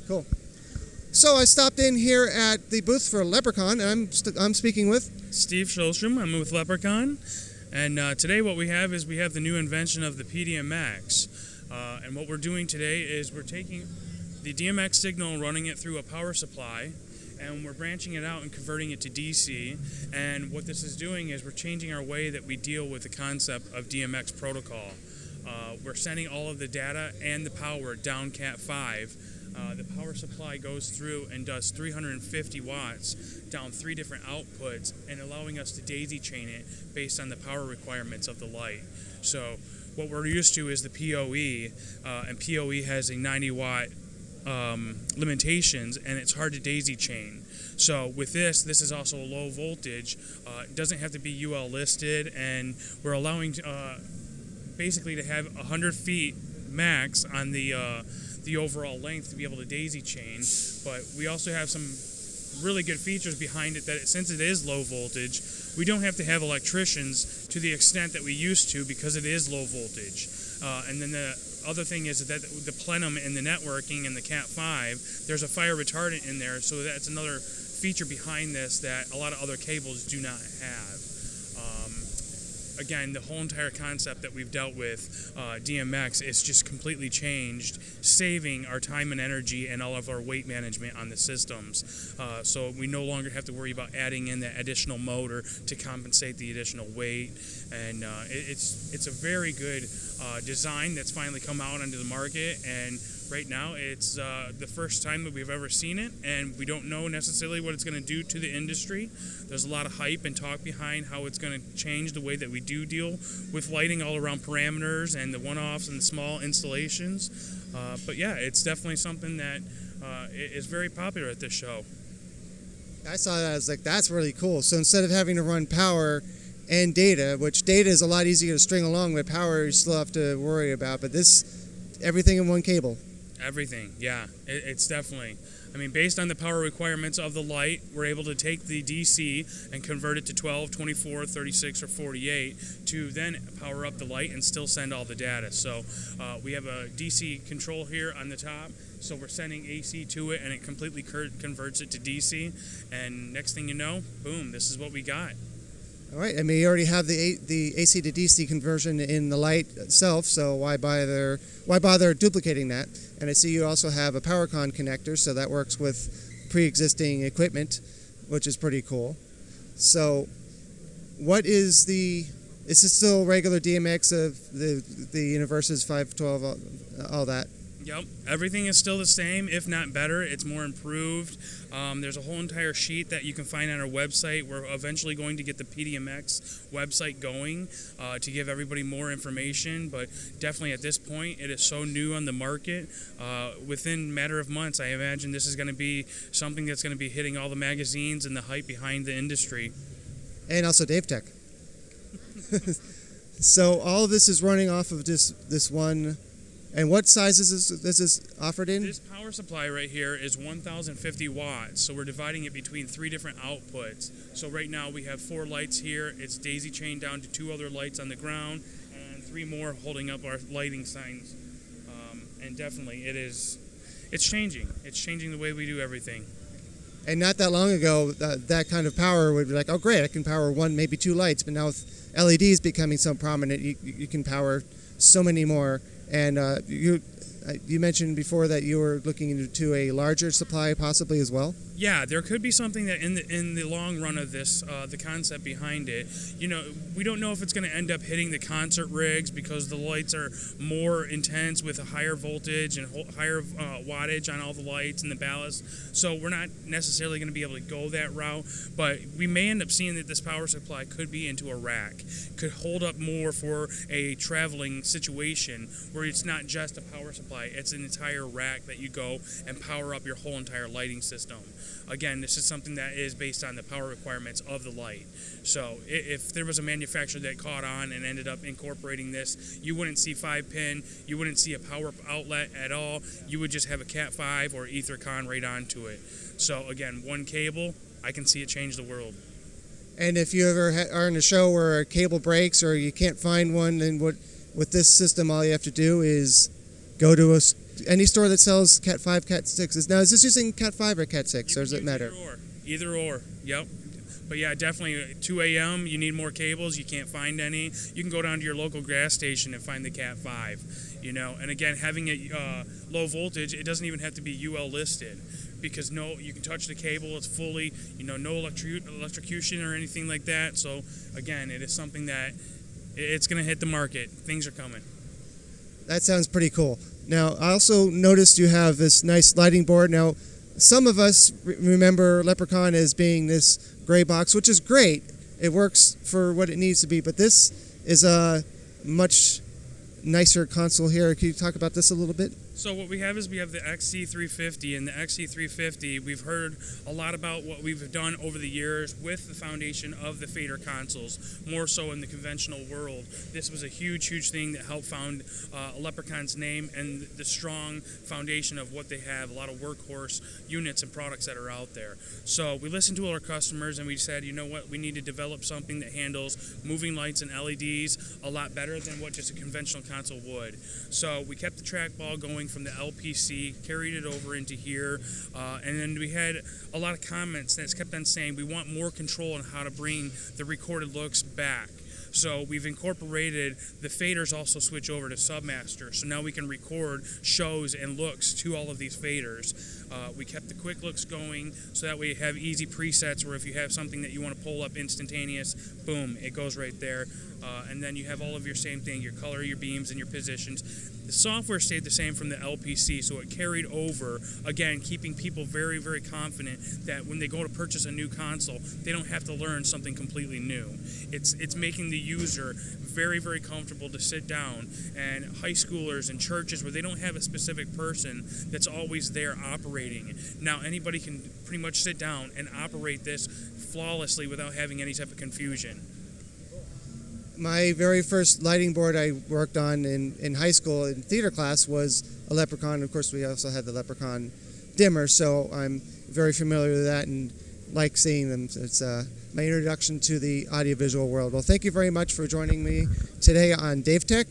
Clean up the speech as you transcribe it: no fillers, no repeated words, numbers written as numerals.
Cool. So I stopped in here at the booth for Leprecon, and I'm speaking with Steve Schulstrom. I'm with Leprecon, and today what we have is the new invention of the PDM Axe. And what we're doing today is we're taking the DMX signal and running it through a power supply, and we're branching it out and converting it to DC. And what this is doing is we're changing our way that we deal with the concept of DMX protocol. We're sending all of the data and the power down Cat 5. The power supply goes through and does 350 watts down 3 different outputs, and allowing us to daisy chain it based on the power requirements of the light. So what we're used to is the PoE, and PoE has a 90 watt limitations, and it's hard to daisy chain. So with this is also a low voltage. It doesn't have to be UL listed, and we're allowing basically to have 100 feet max on the overall length to be able to daisy chain. But we also have some really good features behind it, that since it is low voltage, we don't have to have electricians to the extent that we used to, because it is low voltage. And then the other thing is that the plenum in the networking and the Cat 5, there's a fire retardant in there, so that's another feature behind this that a lot of other cables do not have. Again, the whole entire concept that we've dealt with, DMX, is just completely changed, saving our time and energy and all of our weight management on the systems. So we no longer have to worry about adding in that additional motor to compensate the additional weight. And it's a very good design that's finally come out onto the market, and right now it's the first time that we've ever seen it, and we don't know necessarily what it's going to do to the industry. There's a lot of hype and talk behind how it's going to change the way that we do deal with lighting all around parameters and the one-offs and the small installations. But yeah, it's definitely something that is very popular at this show. I saw that, I was like, that's really cool. So instead of having to run power and data, which data is a lot easier to string along with, power you still have to worry about, but this, everything in one cable. Everything, yeah. It's definitely, I mean, based on the power requirements of the light, we're able to take the DC and convert it to 12, 24, 36, or 48 to then power up the light and still send all the data. So we have a DC control here on the top, so we're sending AC to it, and it completely converts it to DC. And next thing you know, boom, this is what we got. All right, I mean, you already have the AC to DC conversion in the light itself, so why bother duplicating that? And I see you also have a PowerCon connector, so that works with pre-existing equipment, which is pretty cool. So what is this still regular DMX of the Universes 512, all that? Yep, everything is still the same, if not better. It's more improved. There's a whole entire sheet that you can find on our website. We're eventually going to get the PDMX website going to give everybody more information, but definitely at this point, it is so new on the market. Within a matter of months, I imagine this is going to be something that's going to be hitting all the magazines and the hype behind the industry. And also Dave Tech. So all of this is running off of this one. And what size is this offered in? This power supply right here is 1,050 watts, so we're dividing it between 3 different outputs. So right now we have 4 lights here. It's daisy chained down to 2 other lights on the ground, and 3 more holding up our lighting signs. And definitely it's changing. It's changing the way we do everything. And not that long ago, that kind of power would be like, oh great, I can power 1, maybe 2 lights. But now with LEDs becoming so prominent, you can power so many more. And you mentioned before that you were looking into a larger supply possibly as well? Yeah, there could be something that in the long run of this, the concept behind it, you know, we don't know if it's going to end up hitting the concert rigs because the lights are more intense with a higher voltage and higher wattage on all the lights and the ballast. So we're not necessarily going to be able to go that route, but we may end up seeing that this power supply could be into a rack, could hold up more for a traveling situation where it's not just a power supply, it's an entire rack that you go and power up your whole entire lighting system. Again, this is something that is based on the power requirements of the light. So if there was a manufacturer that caught on and ended up incorporating this, you wouldn't see 5-pin, you wouldn't see a power outlet at all. You would just have a Cat 5 or Ethercon right onto it. So again, one cable, I can see it change the world. And if you ever are in a show where a cable breaks or you can't find one, then with this system, all you have to do is go to any store that sells Cat 5, Cat 6. Now, is this using Cat 5 or Cat 6, or does it matter? Either or. Yep. But yeah, definitely 2 a.m. You need more cables. You can't find any. You can go down to your local gas station and find the Cat 5. And again, having it low voltage, it doesn't even have to be UL listed, because you can touch the cable. It's fully, no electrocution or anything like that. So again, it is something that it's going to hit the market. Things are coming. That sounds pretty cool. Now, I also noticed you have this nice lighting board. Now, some of us remember Leprecon as being this gray box, which is great. It works for what it needs to be, but this is a much nicer console here. Can you talk about this a little bit? So what we have is the XC350, and the XC350, we've heard a lot about what we've done over the years with the foundation of the fader consoles, more so in the conventional world. This was a huge, huge thing that helped found Leprecon's name and the strong foundation of what they have, a lot of workhorse units and products that are out there. So we listened to our customers and we said, you know what, we need to develop something that handles moving lights and LEDs a lot better than what just a conventional console would. So we kept the trackball going from the LPC, carried it over into here, and then we had a lot of comments that kept on saying we want more control on how to bring the recorded looks back. So we've incorporated the faders also switch over to Submaster, so now we can record shows and looks to all of these faders. We kept the quick looks going, so that way you have easy presets where if you have something that you want to pull up instantaneous, boom, it goes right there. And then you have all of your same thing, your color, your beams, and your positions. The software stayed the same from the LPC, so it carried over, again, keeping people very, very confident that when they go to purchase a new console, they don't have to learn something completely new. It's making the user very, very comfortable to sit down, and high schoolers and churches where they don't have a specific person that's always there operating. Now anybody can pretty much sit down and operate this flawlessly without having any type of confusion. My very first lighting board I worked on in high school in theater class was a Leprecon. Of course, we also had the Leprecon dimmer, so I'm very familiar with that and like seeing them. It's my introduction to the audiovisual world. Well, thank you very much for joining me today on Dave Tech,